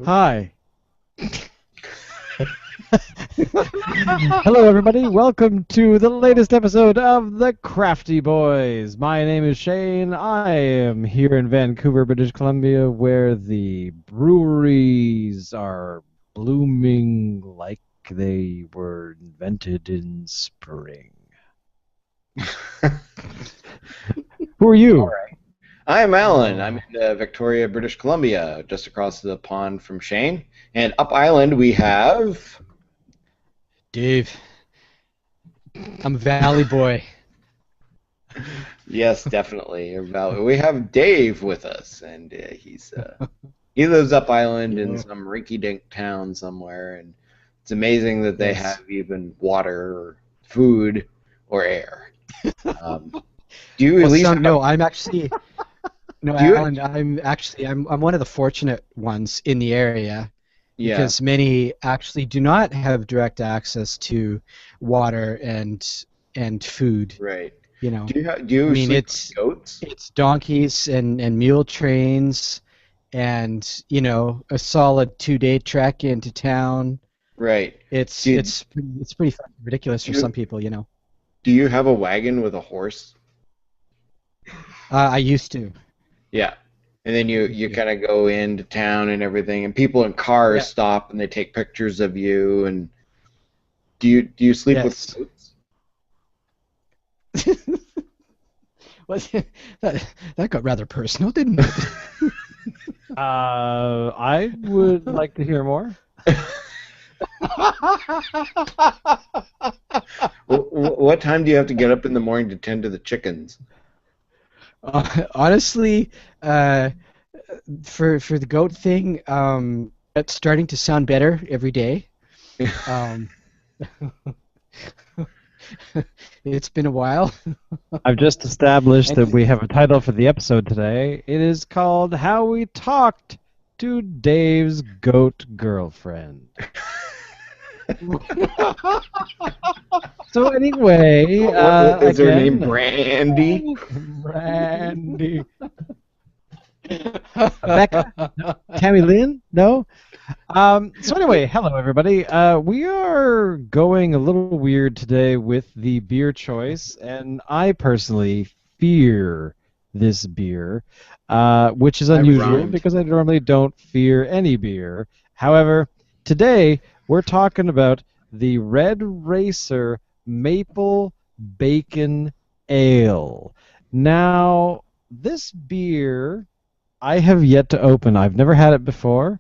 Hi. Hello, everybody. Welcome to the latest episode of the Crafty Boys. My name is Shane. I am here in Vancouver, British Columbia, where the breweries are blooming like they were invented in spring. Who are you? All right. I'm Alan. I'm in Victoria, British Columbia, just across the pond from Shane. And up island we have... Dave. I'm a valley boy. Yes, definitely. We have Dave with us, and he lives up island in some rinky-dink town somewhere, and it's amazing that they have even water, or food, or air. Do you at least have... No, I'm actually Alan, I'm one of the fortunate ones in the area. Yeah. Because many actually do not have direct access to water and food. Right. You know. Do you sleep with goats? It's donkeys and mule trains, and a solid 2-day trek into town. Right. It's pretty ridiculous for some people, Do you have a wagon with a horse? I used to. Yeah. And then you kind of go into town and everything, and people in cars stop and they take pictures of you. And do you sleep with goats? Well, that got rather personal, didn't it? I would like to hear more. What time do you have to get up in the morning to tend to the chickens? Honestly, for the goat thing, it's starting to sound better every day. It's been a while. I've just established that we have a title for the episode today. It is called How We Talked to Dave's Goat Girlfriend. So anyway, is her name Brandy? Brandy. Becca? No. Tammy Lynn? No? So anyway, hello everybody. We are going a little weird today with the beer choice, and I personally fear this beer, which is unusual because I normally don't fear any beer. However, today we're talking about the Red Racer Maple Bacon Ale. Now, this beer I have yet to open. I've never had it before.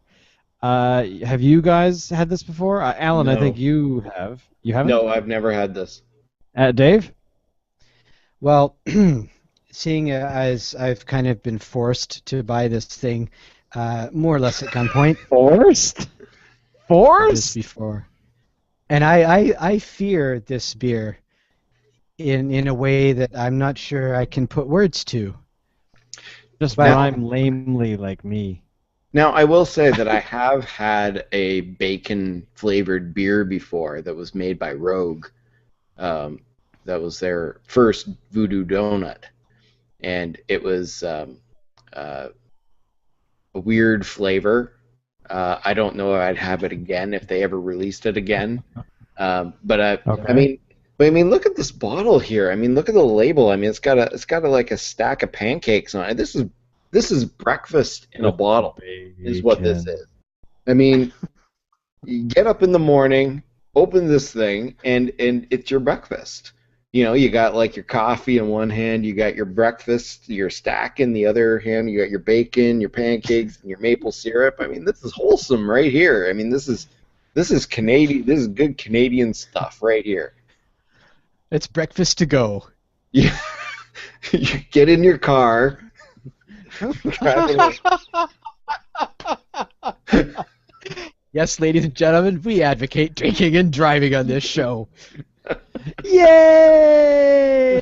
Have you guys had this before? Alan, no. I think you have. You haven't? No, I've never had this. Dave? Well, seeing as I've kind of been forced to buy this thing, more or less at gunpoint. Forced? Forced? Before. And I fear this beer in a way that I'm not sure I can put words to. Just rhyme lamely like me. Now, I will say that I have had a bacon-flavored beer before that was made by Rogue. That was their first voodoo donut. And it was a weird flavor. I don't know if I'd have it again if they ever released it again. I mean, look at this bottle here. I mean, look at the label. I mean, it's got like a stack of pancakes on it. This is breakfast in a bottle, is what this is. I mean, you get up in the morning, open this thing, and it's your breakfast. You got like your coffee in one hand, you got your breakfast, your stack in the other hand, you got your bacon, your pancakes, and your maple syrup. I mean, this is wholesome right here. I mean, this is Canadian. This is good Canadian stuff right here. It's breakfast to go. Yeah, you get in your car. Yes, ladies and gentlemen, we advocate drinking and driving on this show. Yay!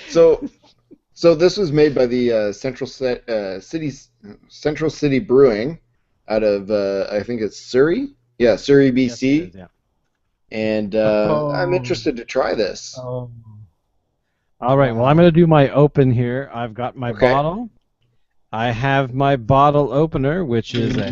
So this was made by the Central City Brewing out of I think it's Surrey. Yeah, Surrey, BC. Yes, it is, yeah. And I'm interested to try this. All right, well, I'm going to do my open here. I've got my bottle. I have my bottle opener, which is a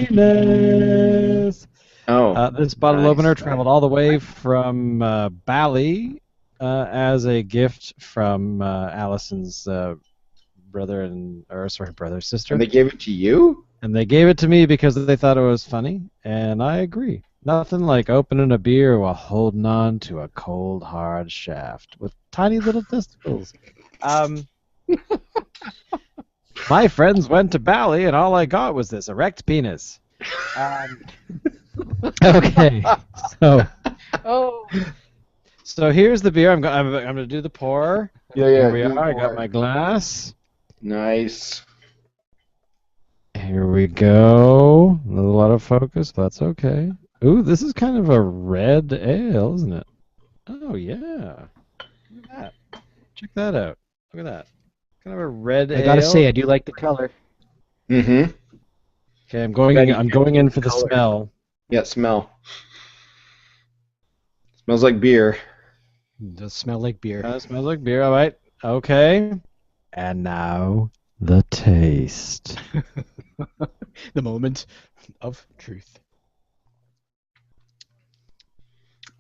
penis. Oh, This bottle nice. opener traveled all the way from Bali as a gift from Allison's And sister. they gave it to you? And they gave it to me because they thought it was funny, and I agree. Nothing like opening a beer while holding on to a cold, hard shaft with tiny little testicles. My friends went to Bali, and all I got was this erect penis. Okay, so so here's the beer. I'm going to do the pour. Yeah, Here we are. I got my glass. Nice. Here we go. A little out of focus. That's okay. Ooh, this is kind of a red ale, isn't it? Oh, yeah. Look at that. Check that out. Look at that. Kind of a red ale. I gotta say, I do like the color. Mm-hmm. Okay, I'm going in for the color. smell. Yeah, smell. Smells like beer. It does smell like beer. Kind of smells like beer. All right. Okay. And now the taste. The moment of truth.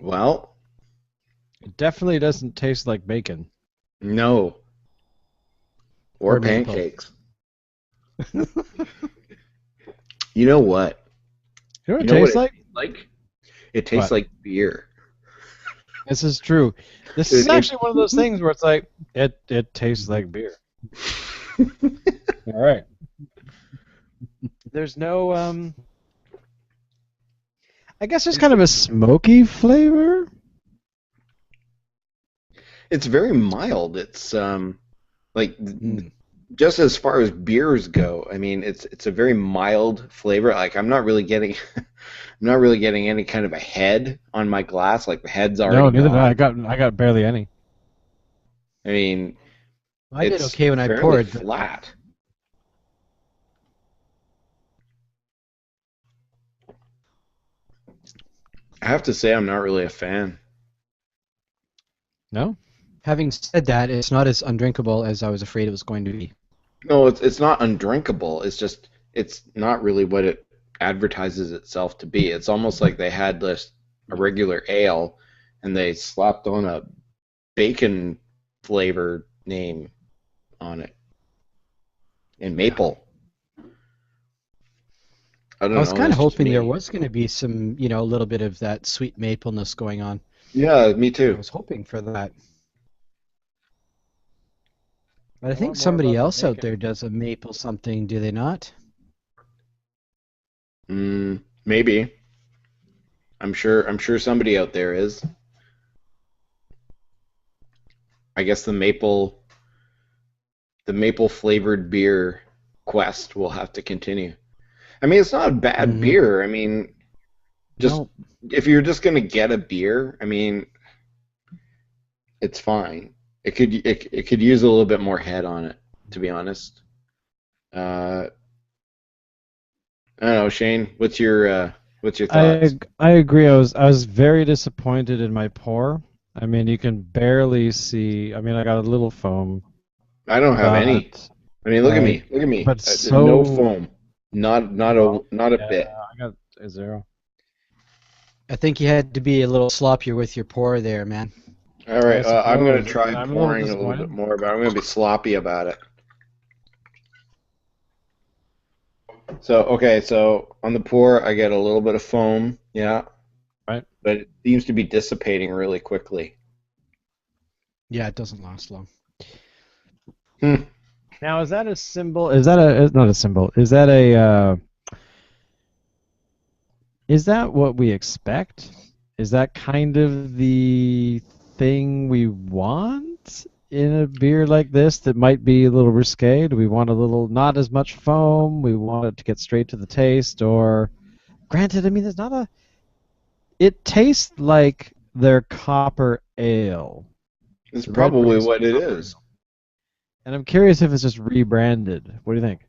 Well, It definitely doesn't taste like bacon. no. Or maple. pancakes. You know what? You know what You it know tastes what like? it tastes like? It tastes What? like beer. This is true. This is actually one of those things where it's like it tastes like beer. All right. There's no I guess there's kind of a smoky flavor. It's very mild. It's like just as far as beers go. I mean, it's a very mild flavor. Like I'm not really getting any kind of a head on my glass. Like the head's already No, neither did gone. I got barely any. I mean, I did it's okay when I fairly poured. flat. I have to say, I'm not really a fan. No? Having said that, it's not as undrinkable as I was afraid it was going to be. No, it's not undrinkable. It's just it's not really what it advertises itself to be. It's almost like they had a regular ale and they slapped on a bacon flavor name on it. And maple. I don't know. I was kind it's of just hoping there me. was going to be some, a little bit of that sweet mapleness going on. Yeah, me I too. was hoping for that. But I I think want more somebody about the else out bacon. there does a maple something, do they not? Maybe. I'm sure somebody out there is. I guess the maple flavored beer quest will have to continue. I mean, it's not a bad beer. I mean, just No. if you're just gonna get a beer, I mean, it's fine. It could use a little bit more head on it, to be honest. I don't know, Shane. What's your thoughts? I agree. I was very disappointed in my pour. I mean, you can barely see. I mean, I got a little foam, I don't have any. but I mean, look at me. Look at me. but No so foam. Not a yeah, bit. I got a 0. I think you had to be a little sloppier with your pour there, man. All right, I I'm gonna suppose. try I'm a little pouring a little bit disappointed. more, but I'm gonna be sloppy about it. So on the pour, I get a little bit of foam, yeah, Right. but it seems to be dissipating really quickly. Yeah, it doesn't last long. Now, is that a symbol? Is that a not a symbol? Is that a is that what we expect? Is that kind of the thing we want in a beer like this that might be a little risque? Do we want a little not as much foam? We want it to get straight to the taste, or granted, I mean, there's not a. It tastes like their copper ale. It's The Red probably Breeze what it copper is. ale. And I'm curious if it's just rebranded. What do you think?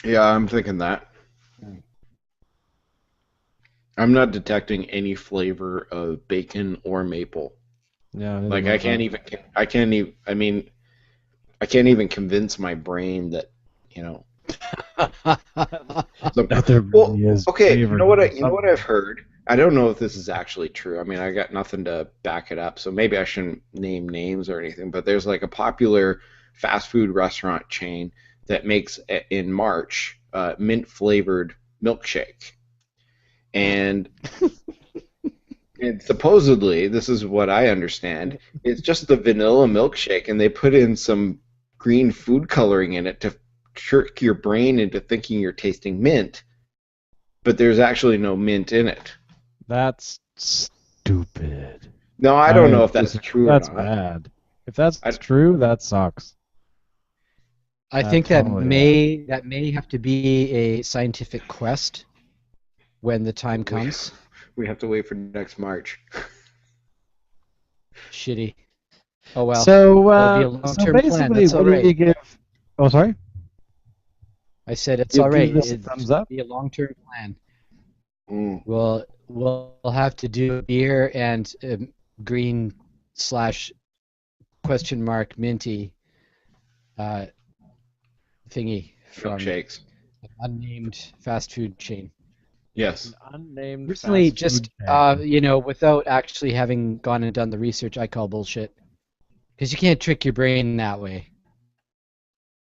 Yeah, I'm thinking that. I'm not detecting any flavor of bacon or maple. Yeah. Like I can't even. I mean, I can't even convince my brain that, you know. So, That there well, really is okay. You flavor know what? or You know what something. I've heard. I don't know if this is actually true. I mean, I got nothing to back it up, so maybe I shouldn't name names or anything. But there's like a popular fast food restaurant chain that makes in March mint flavored milkshake, and supposedly this is what I understand. It's just the vanilla milkshake, and they put in some green food coloring in it to trick your brain into thinking you're tasting mint, but there's actually no mint in it. That's stupid. No, I don't I know if that's disagree. true or That's not. bad. If that's I, true, that sucks. I That think that totally does. may have to be a scientific quest when the time we comes. we have to wait for next March. Shitty. Oh well, So, it'll be a so long-term plan. basically, That's all what do right. you give? Oh, sorry. I said it's You all give right. this a It'll thumbs up? be a long-term plan. Mm, We'll have to do beer and green slash question mark minty uh, thingy from milkshakes. an unnamed fast food chain. Yes. An unnamed Personally, fast just food chain. without actually having gone and done the research, I call bullshit because you can't trick your brain that way.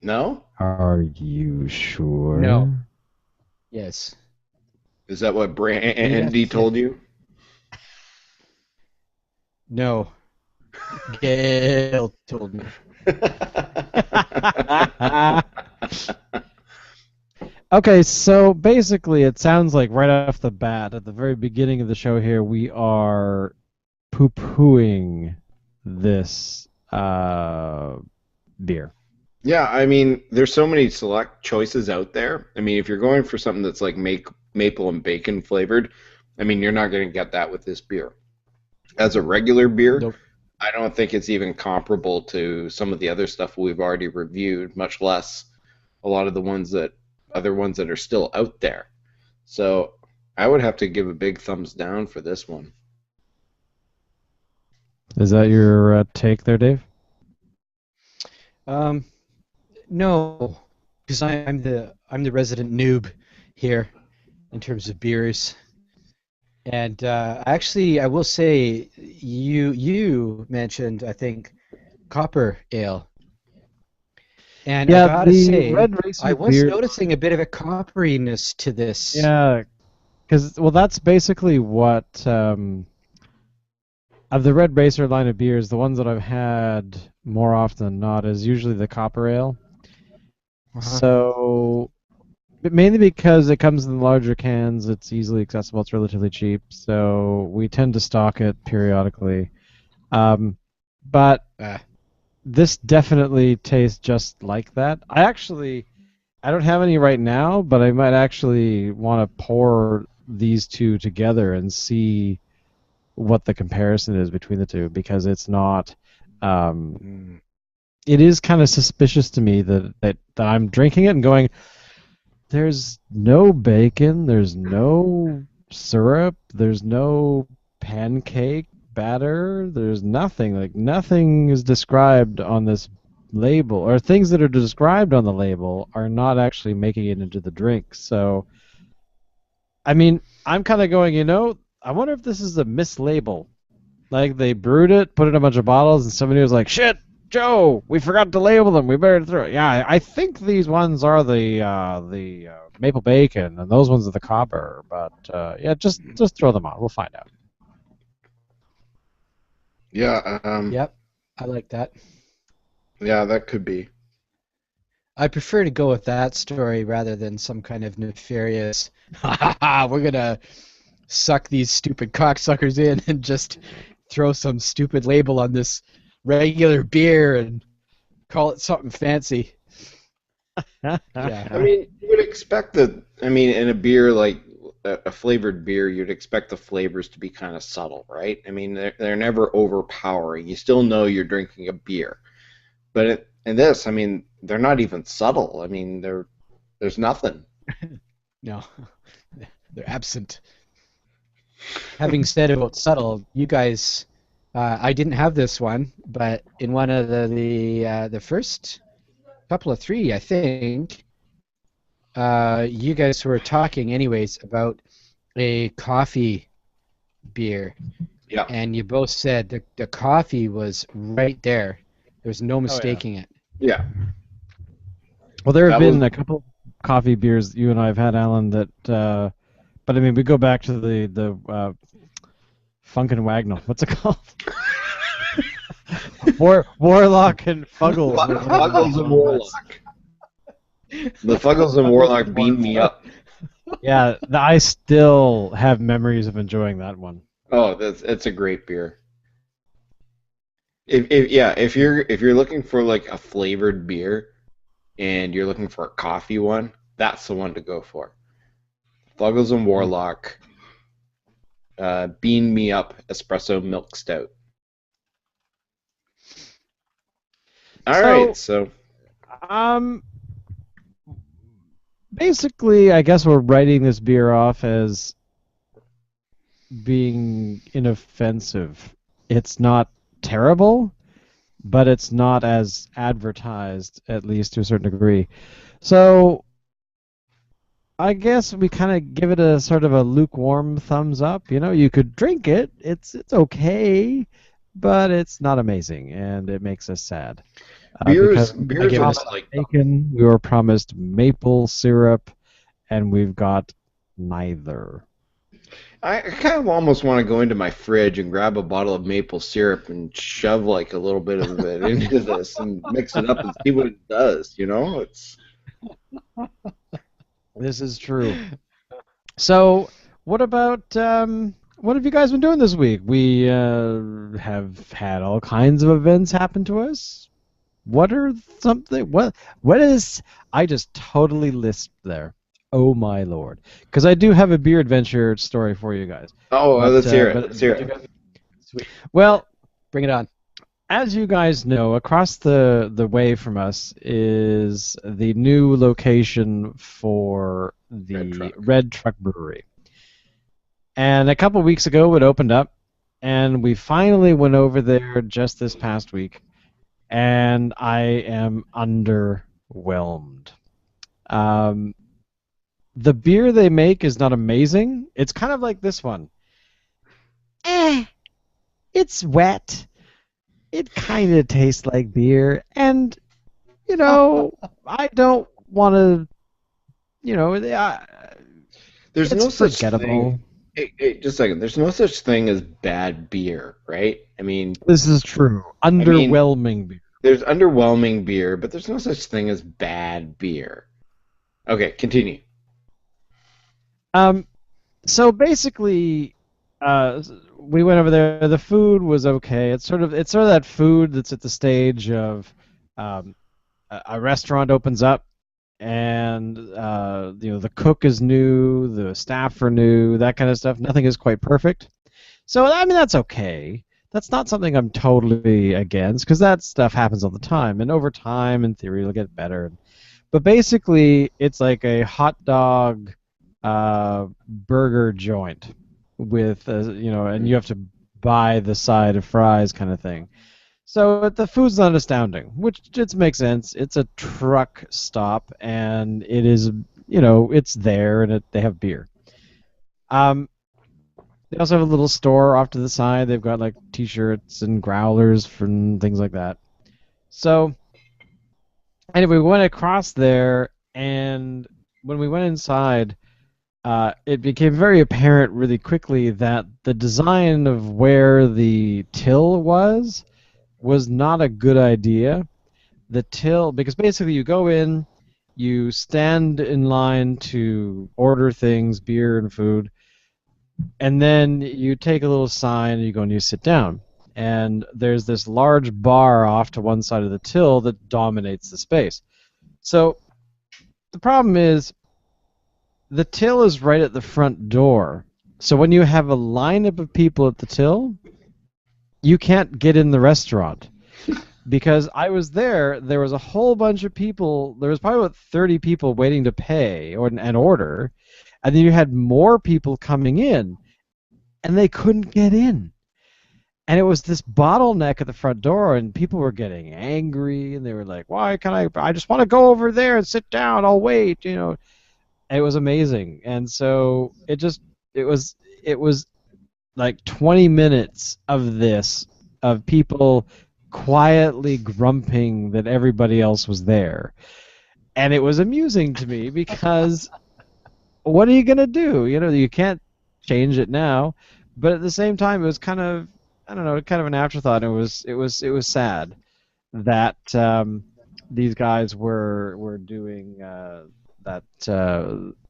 No? Are you No. sure? Yes. Is that what You'd have Brandy to. told you? No. Gail told me. Okay, so basically, it sounds like right off the bat, at the very beginning of the show here, we are poo-pooing this beer. Yeah, I mean, there's so many select choices out there. I mean, if you're going for something that's like maple and bacon flavored, I mean, you're not going to get that with this beer. As a regular beer, Nope. I don't think it's even comparable to some of the other stuff we've already reviewed, much less a lot of the other ones that are still out there. So I would have to give a big thumbs down for this one. Is that your take there, Dave? Um, no, because I'm the resident noob here in terms of beers. And actually, I will say you mentioned, I think, copper ale, and I Yeah, gotta the say, Red I Racer was beer. noticing a bit of a copperiness to this. Yeah, because well, that's basically what of the Red Racer line of beers, the ones that I've had more often than not is usually the copper ale. Uh-huh. So, but mainly because it comes in larger cans, it's easily accessible, it's relatively cheap, so we tend to stock it periodically. But Uh, this definitely tastes just like that. I don't have any right now, but I might actually want to pour these two together and see what the comparison is between the two because it's not. mm, It is kind of suspicious to me that I'm drinking it and going, there's no bacon, there's no syrup, there's no pancake batter, there's nothing. Like nothing is described on this label, or things that are described on the label are not actually making it into the drink. So, I mean, I'm kind of going, I wonder if this is a mislabel. Like they brewed it, put it in a bunch of bottles, and somebody was like, "Shit, Joe, we forgot to label them. We better throw it." Yeah, I think these ones are the maple bacon, and those ones are the copper. But yeah, just throw them on. We'll find out. Yeah, yep, I like that. yeah, that could be. I prefer to go with that story rather than some kind of nefarious, ha ha ha, we're gonna suck these stupid cocksuckers in and just throw some stupid label on this regular beer and call it something fancy. Yeah. I mean, you would expect that. I mean, in a beer like a flavored beer, you'd expect the flavors to be kind of subtle, right? I mean, they're never overpowering. You still know you're drinking a beer. But in this, I mean, they're not even subtle. I mean, there's nothing. No, they're absent. Having said about subtle, you guys I didn't have this one, but in one of the first couple of three, I think, you guys were talking anyways about a coffee beer, Yeah. and you both said the coffee was right there. There was no mistaking it. Yeah. Well, there have That been was a couple coffee beers that you and I have had, Alan. That, but I mean, we go back to the Funkin' Wagnall. What's it called? Warlock and Fuggles. Fuggles and Warlock. The Fuggles and Warlock beamed me up. Yeah, I still have memories of enjoying that one. Oh, it's a great beer. If you're looking for like a flavored beer and you're looking for a coffee one, that's the one to go for. Fuggles and Warlock Bean Me Up Espresso Milk Stout. All right, so basically, I guess we're writing this beer off as being inoffensive. It's not terrible, but it's not as advertised, at least to a certain degree. So I guess we kind of give it a sort of a lukewarm thumbs up. You know, you could drink it. It's okay, but it's not amazing, and it makes us sad. beers Because are like bacon, we were promised maple syrup, and we've got neither. I kind of almost want to go into my fridge and grab a bottle of maple syrup and shove like a little bit of it into this and mix it up and see what it does. You know, it's This is true. So, what about what have you guys been doing this week? We have had all kinds of events happen to us. What are something? What is? I just totally lisped there. Oh my lord! Because I do have a beer adventure story for you guys. let's hear it. Let's hear it. Sweet. Well, Bring it on. as you guys know, across the way from us is the new location for the Red Truck Brewery. And a couple weeks ago, it opened up, and we finally went over there just this past week, and I am underwhelmed. The beer they make is not amazing. It's kind of like this one. It's wet. It kind of tastes like beer, and you know, I don't want to. You know, There's it's no such forgettable. thing. Hey, just a second. There's no such thing as bad beer, right? I mean, This is true. Underwhelming beer. there's underwhelming beer, but there's no such thing as bad beer. Okay, continue. So basically, we went over there. The food was okay. It's sort of that food that's at the stage of a restaurant opens up, and the cook is new, the staff are new, that kind of stuff. Nothing is quite perfect. So I mean that's okay. That's not something I'm totally against because that stuff happens all the time, and over time, in theory, it'll get better. But basically, it's like a hot dog burger joint with and you have to buy the side of fries kind of thing. So the food's not astounding, which just makes sense. It's a truck stop, and it is it's there, and they have beer. They also have a little store off to the side. They've got like T-shirts and growlers and things like that. So anyway, we went across there, and when we went inside, it became very apparent really quickly that the design of where the till was not a good idea. The till, because basically you go in, you stand in line to order things, beer and food, and then you take a little sign and you go and you sit down. And there's this large bar off to one side of the till that dominates the space. So the problem is the till is right at the front door. So when you have a lineup of people at the till, you can't get in the restaurant. Because I was there was a whole bunch of people. There was probably about 30 people waiting to pay and order, and then you had more people coming in, and they couldn't get in. And it was this bottleneck at the front door, and people were getting angry, and they were like, "Why can't I just want to go over there and sit down. I'll wait." It was amazing. And so it was it was like 20 minutes of this, of people quietly grumping that everybody else was there. And it was amusing to me because what are you going to do? You can't change it now. But at the same time, it was kind of, I don't know, kind of an afterthought. It was sad that these guys were doing that.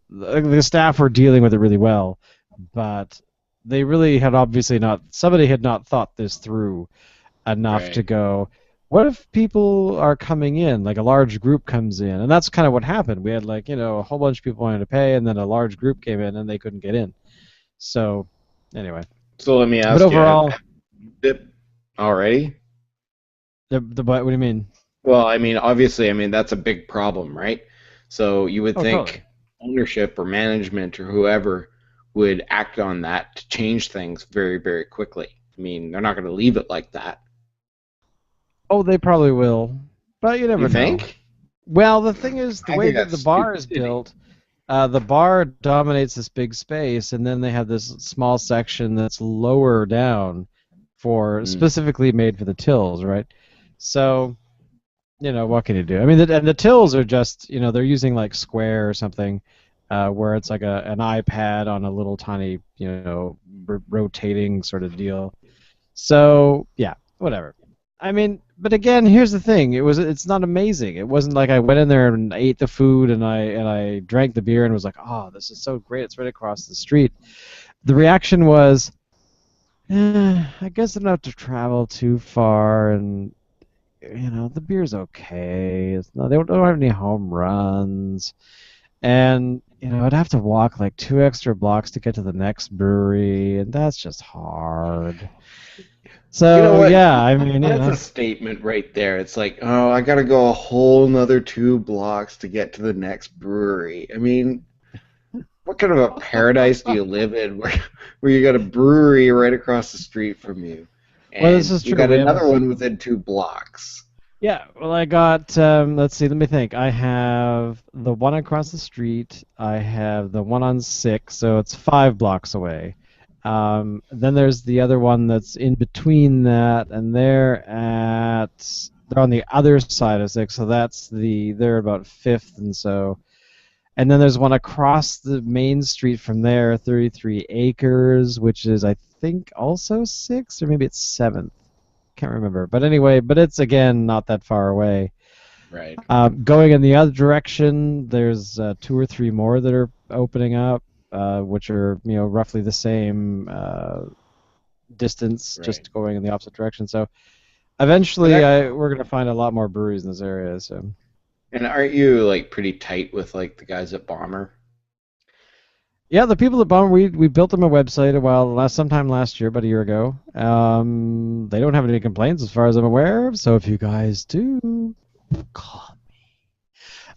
The staff were dealing with it really well, but they really had obviously not. Somebody had not thought this through enough to Right. go. What if people are coming in, like a large group comes in, and that's kind of what happened. We had like a whole bunch of people wanting to pay, and then a large group came in and they couldn't get in. So anyway, So let me but ask you, overall, dip already? what do you mean? Well, I mean, obviously, I mean that's a big problem, right? So you would Oh, totally. think ownership or management or whoever would act on that to change things very, very quickly. I mean, they're not going to leave it like that. Oh, they probably will, but you You never know. think? Well, the thing is, the I way think that that's the bar is stupidity. built, the bar dominates this big space, and then they have this small section that's lower down for Mm, specifically made for the tills, right? So, what can you do? I mean, and the tills are just, they're using like Square or something, where it's like an iPad on a little tiny, rotating sort of deal. So yeah, whatever. I mean, but again, here's the thing. It's not amazing. It wasn't like I went in there and ate the food and I drank the beer and was like, "Oh, this is so great. It's right across the street." The reaction was, I guess I don't have to travel too far, and the beer's okay. They don't have any home runs, and I'd have to walk like 2 extra blocks to get to the next brewery, and that's just hard. You know So what? yeah, I mean, That's a statement right there. It's like, oh, I got to go a whole nother 2 blocks to get to the next brewery. I mean, what kind of a paradise do you live in where you got a brewery right across the street from you, well, this and is you true. got We have a another one within 2 blocks? Yeah. Well, I got. Let's see. Let me think. I have the one across the street. I have the one on six, so it's 5 blocks away. Then there's the other one that's in between that, and they're on the other side of six, so they're about fifth, and so. And then there's one across the main street from there, 33 acres, which is I think also sixth, or maybe it's seventh. Can't remember. But anyway, it's again not that far away. Right. Going in the other direction, there's two or three more that are opening up, which are roughly the same distance, Right. just going in the opposite direction. So And eventually, I, we're gonna find a lot more breweries in this area. So and aren't you like pretty tight with like the guys at Bomber? yeah, the people at Bomber, we built them a website sometime last year, about a year ago. They don't have any complaints as far as I'm aware of. So if you guys do, call.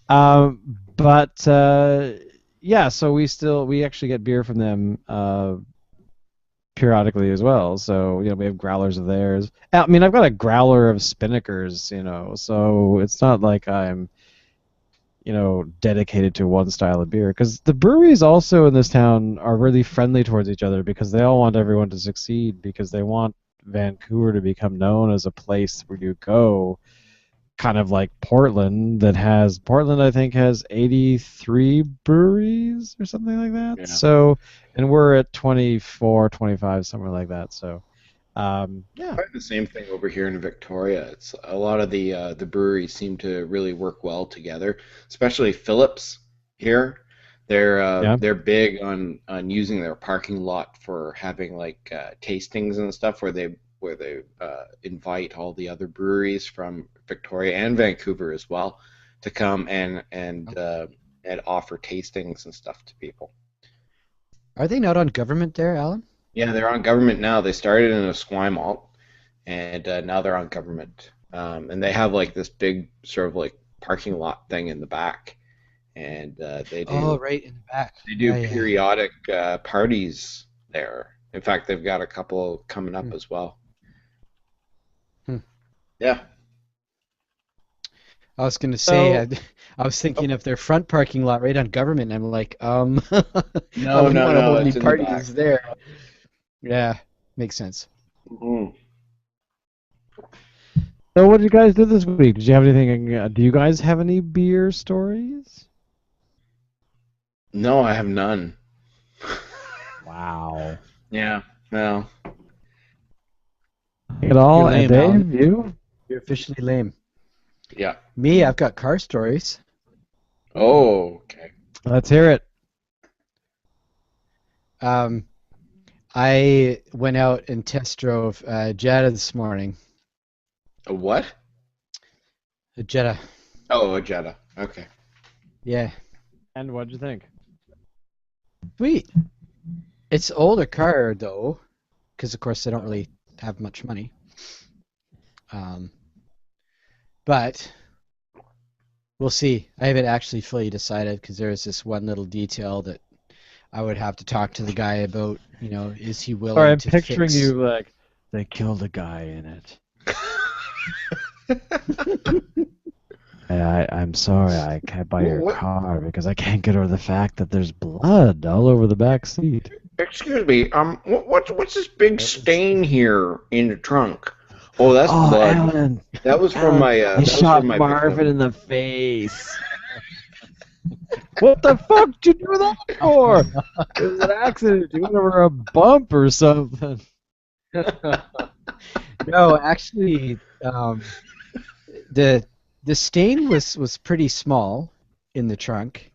But yeah, so we actually get beer from them periodically as well. So we have growlers of theirs. I mean, I've got a growler of Spinnakers, so it's not like I'm dedicated to one style of beer. Because the breweries also in this town are really friendly towards each other because they all want everyone to succeed because they want Vancouver to become known as a place where you go kind of like Portland I think has 83 breweries or something like that. Yeah. So, and we're at 24, 25, somewhere like that. So, yeah. Quite the same thing over here in Victoria. It's a lot of the breweries seem to really work well together, especially Phillips here. Yeah. They're big on using their parking lot for having like tastings and stuff where they invite all the other breweries from Victoria and Vancouver as well to come and offer tastings and stuff to people. Are they not on government there, Alan? Yeah, they're on government now. They started in Esquimalt, and now they're on government. And they have like this big sort of like parking lot thing in the back, and Oh, right in the back. they do Yeah, yeah. periodic parties there. In fact, they've got a couple coming up Hmm. as well. Yeah. I was gonna say, So, I was thinking of their front parking lot right on Government. And I'm like, I No, wouldn't no, want to no. hold any It's in the back. parties there. Yeah, makes sense. Mhm. so what did you guys do this week? Did you have anything? Do you guys have any beer stories? No, I have none. Wow. Yeah. Well. At all? You're And lame, Alan. Dave, you? You're officially lame. Yeah. Me, I've got car stories. Oh. Okay. Let's hear it. Um, I went out and test drove Jetta this morning. A what? A Jetta. Oh, a Jetta. Okay. Yeah. And what'd you think? Sweet. It's an older car though, because of course I don't really have much money. But we'll see. I haven't actually fully decided because there's this one little detail that I would have to talk to the guy about. You know, is he willing Sorry, I'm to picturing fix? you like they killed a guy in it. I'm sorry, I can't buy your What? car because I can't get over the fact that there's blood all over the back seat. Excuse me. What's this big stain here in the trunk? Oh, that's Oh, blood. Alan, That was from Alan, my. he That was shot from my Marvin victim. in the face. What the fuck did you do that for? It was an accident. You went over a bump or something. No, actually, the stain was pretty small in the trunk.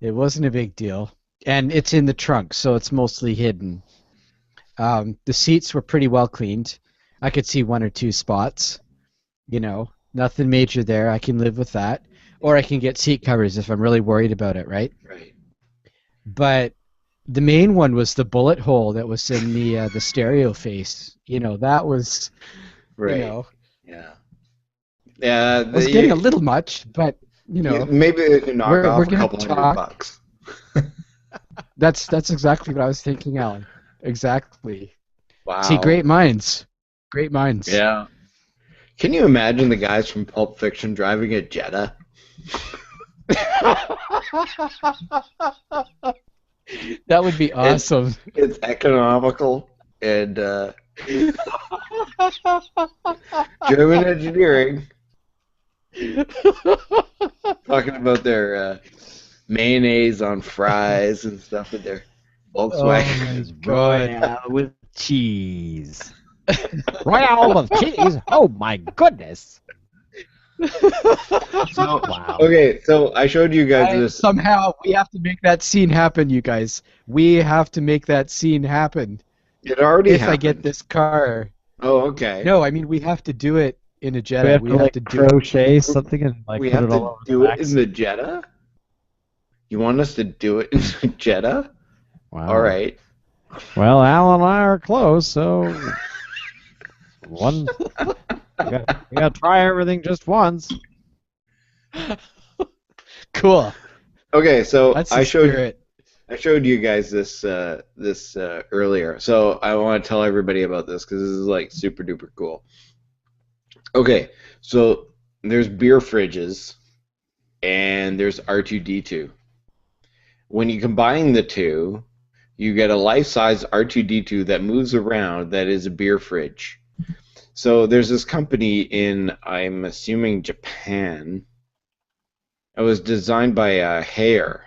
It wasn't a big deal, and it's in the trunk, so it's mostly hidden. The seats were pretty well cleaned. I could see one or two spots. You know, nothing major there. I can live with that. Or I can get seat covers if I'm really worried about it, right? Right. But the main one was the bullet hole that was in the stereo face. You know, that was, Right. Yeah. Yeah. I was getting a little much, but Maybe they can knock we're off a gonna couple talk. $100. That's exactly what I was thinking, Alan. Exactly. Wow. See, great minds. Great minds. Yeah. Can you imagine the guys from Pulp Fiction driving a Jetta? That would be awesome. It's economical and German engineering. Talking about their mayonnaise on fries and stuff with their Volkswagen. Royale with cheese. Royale with cheese? Oh my goodness. Wow. Okay, so I showed you guys this. Somehow we have to make that scene happen, you guys. We have to make that scene happen. It already if happened. I get this car. Oh, okay. No, I mean we have to do it in a Jetta. We have to do crochet something and like we put have it all to over do the it back in seat. the Jetta? You want us to do it in the Jetta? Wow. All right. Well, Al and I are close, so one. You gotta try everything just once. Cool. Okay, so That's I the showed spirit. you guys this earlier. So I want to tell everybody about this because this is like super duper cool. Okay, so there's beer fridges and there's R2D2. When you combine the two, you get a life-size R2D2 that moves around that is a beer fridge. So there's this company in, I'm assuming, Japan. It was designed by Haier,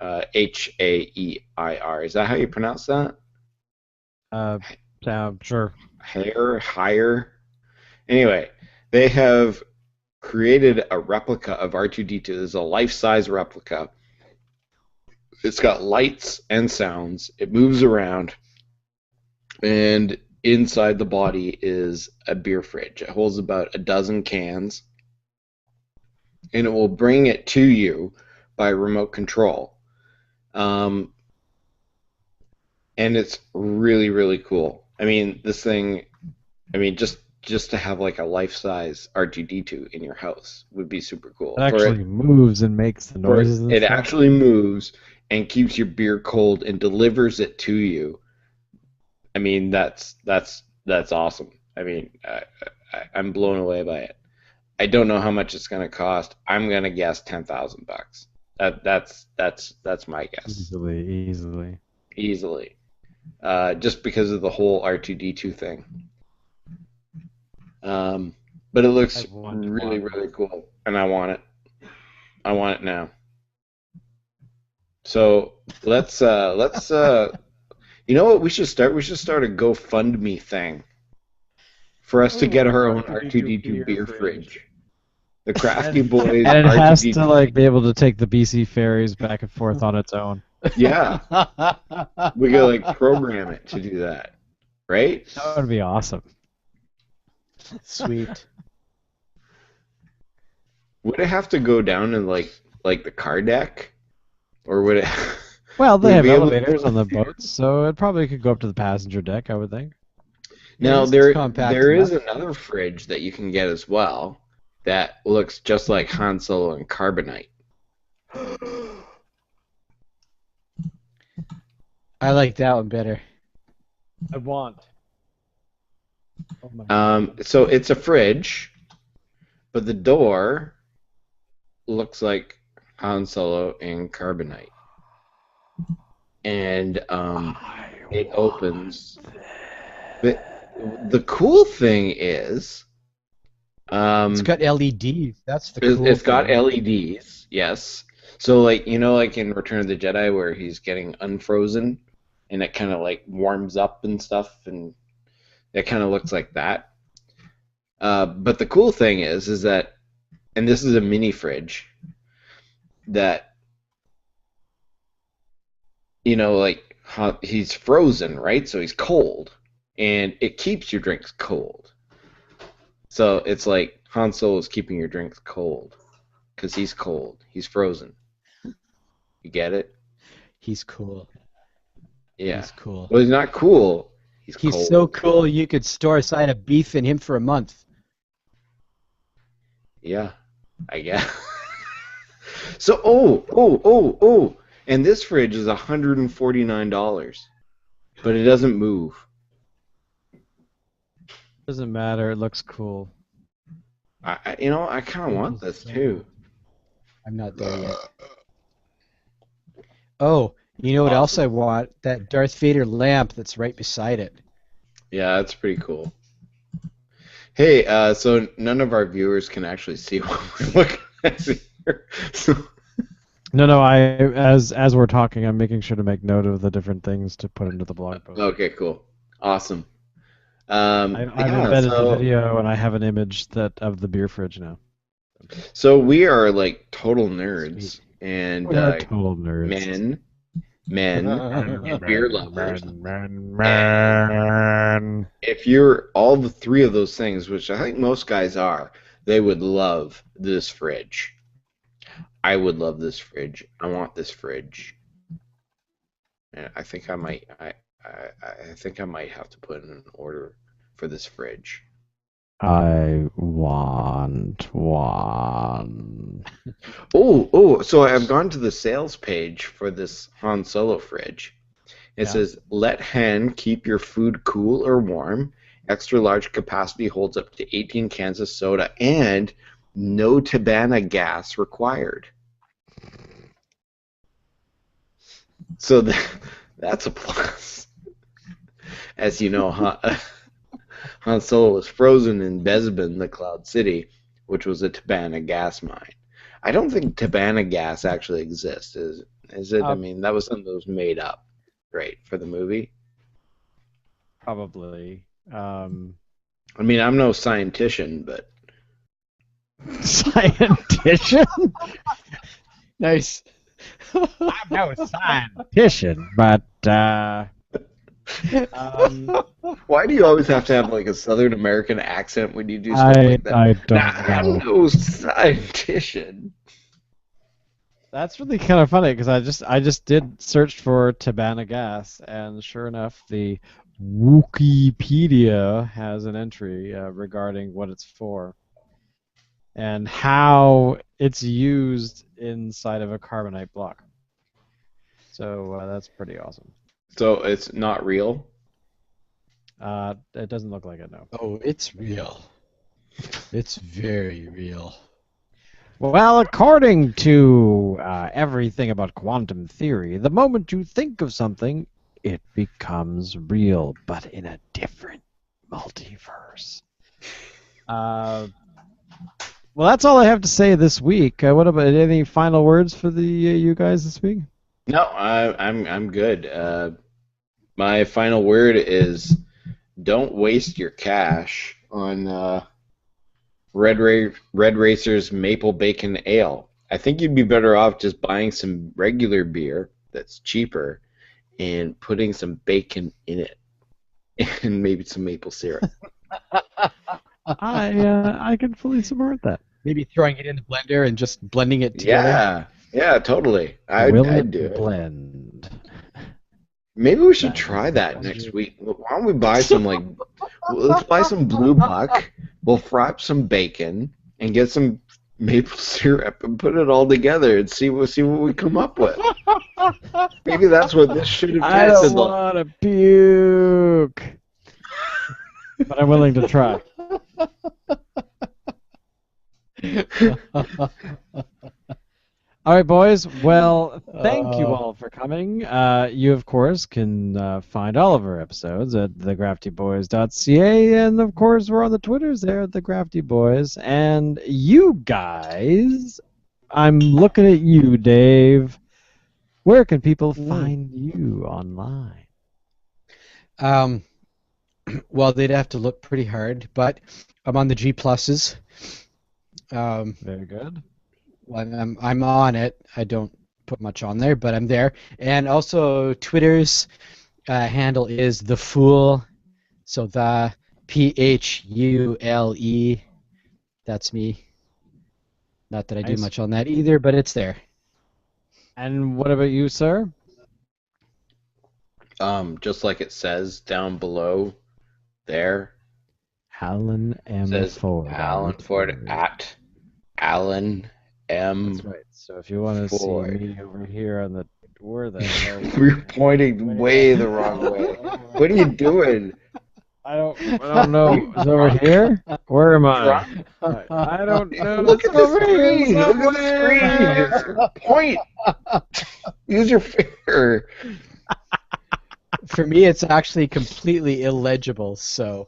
Haeir. Is that how you pronounce that? Sure. Haier. Anyway, they have created a replica of R2D2. This is a life-size replica. It's got lights and sounds. It moves around, and inside the body is a beer fridge. It holds about a dozen cans, and it will bring it to you by remote control. And it's really, really cool. I mean, this thing, just to have like a life-size R2D2 in your house would be super cool. It actually moves and makes the noises and It stuff. actually moves and keeps your beer cold and delivers it to you. I mean, that's awesome. I mean, I'm blown away by it. I don't know how much it's going to cost. I'm going to guess $10,000. That's my guess. Easily. Easily. Just because of the whole R2D2 thing. But it looks really, really cool, and I want it. I want it now. So let's you know what we should start? We should start a GoFundMe thing for us to get our own R2D2 beer fridge. The Crafty Boys And it has R2D2. to like be able to take the BC ferries back and forth on its own. Yeah. We could like program it to do that. Right? That would be awesome. Sweet. Would it have to go down in like the car deck? Or would it Well, they would it have be able elevators on the boats, so it probably could go up to the passenger deck, I would think. Now Yes, there it's compact there is enough. another fridge that you can get as well that looks just like Han Solo and Carbonite. I like that one better. I want. Oh my So it's a fridge, but the door looks like Han Solo and Carbonite. And it opens. But the cool thing is, It's got LEDs. That's the cool it's got thing. LEDs, yes. So like like in Return of the Jedi where he's getting unfrozen and it kind of like warms up and stuff, and it kind of looks like that. But the cool thing is that, and this is a mini fridge that like he's frozen, right? So he's cold, and it keeps your drinks cold. So it's like Han Solo's keeping your drinks cold because he's cold. He's frozen. You get it? He's cool. Yeah. He's cool. Well, he's not cool. He's He's cold. so cool you could store a side of beef in him for a month. Yeah, I guess. So, oh. And this fridge is $149, but it doesn't move. Doesn't matter. It looks cool. I kind of want this too. I'm not there yet. Oh, you know what else I want? That Darth Vader lamp that's right beside it. Yeah, that's pretty cool. Hey, so none of our viewers can actually see what we're looking at here. So, No, as we're talking, I'm making sure to make note of the different things to put into the blog post. okay, cool, awesome. I've Yeah, embedded the video, and I have an image of the beer fridge now. so we are like total nerds, and We are total nerds. men, and beer lovers. Man. If you're all the three of those things, which I think most guys are, they would love this fridge. I would love this fridge. I want this fridge. And I think I might. I think I might have to put in an order for this fridge. I want one. Oh! So I've gone to the sales page for this Han Solo fridge. It says, "Let Han keep your food cool or warm. Extra large capacity holds up to 18 cans of soda, and no Tabana gas required." So that's a plus. As you know, Han Solo was frozen in Bespin, the Cloud City, which was a Tabana gas mine. I don't think Tabana gas actually exists. Is it? I mean, that was something that was made up, right, for the movie. Probably. I mean, I'm no scientician, but Scientician? Nice. I'm no scientician, but why do you always have to have like a Southern American accent when you do stuff like that? I don't know. I'm no scientician. That's really kind of funny because I just did search for Tabana gas, and sure enough, the Wikipedia has an entry regarding what it's for and how it's used inside of a carbonite block. So that's pretty awesome. So it's not real? It doesn't look like it, no. Oh, it's real. It's very real. Well, according to everything about quantum theory, the moment you think of something, it becomes real, but in a different multiverse. Well, that's all I have to say this week. What about any final words for the you guys this week? No, I'm good. My final word is don't waste your cash on Red Racer's Maple Bacon Ale. I think you'd be better off just buying some regular beer that's cheaper and putting some bacon in it and maybe some maple syrup. I can fully support that. Maybe throwing it in the blender and just blending it together. Yeah, totally. I'd do it. Blend. Maybe we should try that next week. Why don't we buy some let's buy some Blue Buck. We'll fry up some bacon and get some maple syrup and put it all together and see what we come up with. Maybe that's what this should have I tasted don't want to puke, but I'm willing to try. All right, boys. Well, thank you all for coming. You, of course, can find all of our episodes at thegraftyboys.ca, and of course, we're on the Twitters there at the Crafty Boys. And you guys, I'm looking at you, Dave. Where can people find you online? Well, they'd have to look pretty hard, but I'm on the G Pluses. Very good. When I'm on it, I don't put much on there, but I'm there. And also, Twitter's handle is the Fool, so the PHULE. That's me. Not that I do much on that either, but it's there. And what about you, sir? Just like it says down below there. Alan M. Says Ford. Alan Ford at Alan M. That's right. So if you want to see Ford. me over here on the where the hell We're pointing way the wrong way. What are you doing? I don't know. Is it over here? Where am I? I don't know. Look at the Over here screen. Look at the screen. Point. Use your finger. For me, it's actually completely illegible, so...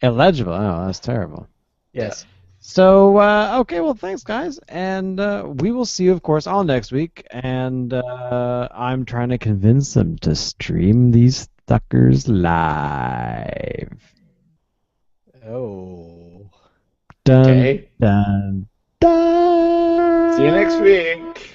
Illegible? Oh, that's terrible. Yes. So, okay, well, thanks, guys. And we will see you, of course, all next week. And I'm trying to convince them to stream these suckers live. Oh. Dun, Okay. dun, dun. See you next week.